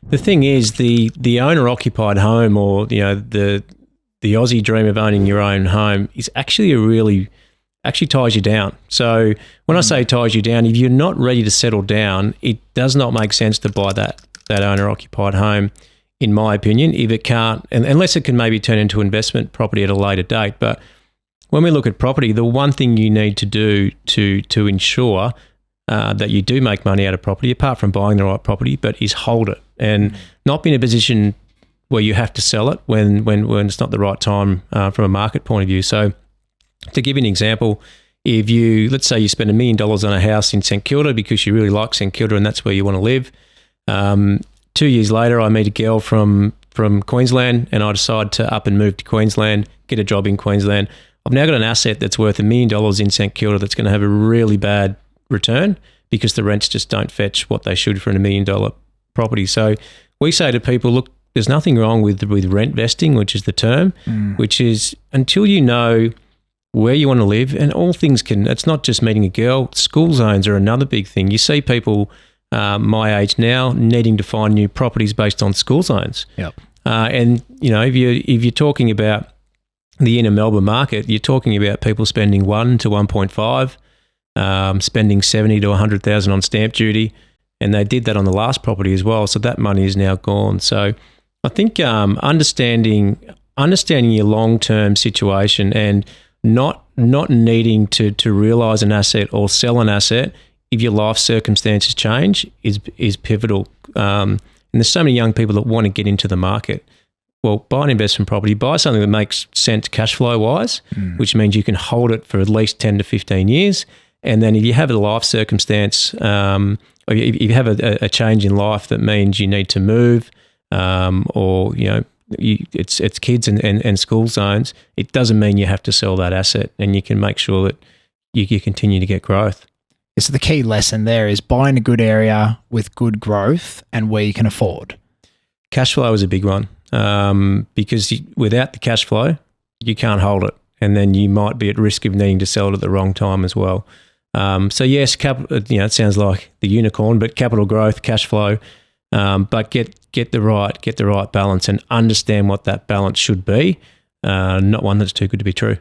The thing is, the owner-occupied home, or the Aussie dream of owning your own home, is actually actually ties you down. So when I say ties you down, if you're not ready to settle down, it does not make sense to buy that owner-occupied home, in my opinion, if it can't, unless it can maybe turn into investment property at a later date. But when we look at property, the one thing you need to do to ensure that you do make money out of property, apart from buying the right property, but is hold it and not be in a position where you have to sell it when it's not the right time from a market point of view. So to give you an example, if let's say you spend $1 million on a house in St Kilda because you really like St Kilda and that's where you want to live. 2 years later, I meet a girl from Queensland and I decide to up and move to Queensland, get a job in Queensland. I've now got an asset that's worth $1 million in St Kilda that's going to have a really bad return because the rents just don't fetch what they should for a $1 million property. So we say to people, look, there's nothing wrong with rent vesting, which is the term, which is until you know where you want to live, and all things it's not just meeting a girl. School zones are another big thing. You see people my age now needing to find new properties based on school zones. Yep. And if you're talking about the inner Melbourne market, you're talking about people spending 1 to 1.5, spending 70 to 100,000 on stamp duty, and they did that on the last property as well. So that money is now gone. So I think understanding your long-term situation and not needing to realise an asset or sell an asset if your life circumstances change is pivotal. And there's so many young people that want to get into the market. Well, buy an investment property, buy something that makes sense cash flow wise, which means you can hold it for at least 10 to 15 years. And then if you have a life circumstance, or if you have a change in life that means you need to move, or it's kids and school zones, it doesn't mean you have to sell that asset, and you can make sure that you continue to get growth. So the key lesson there is buying a good area with good growth and where you can afford. Cash flow is a big one, because without the cash flow, you can't hold it, and then you might be at risk of needing to sell it at the wrong time as well. So yes, it sounds like the unicorn, but capital growth, cash flow, but get the right balance and understand what that balance should be, not one that's too good to be true.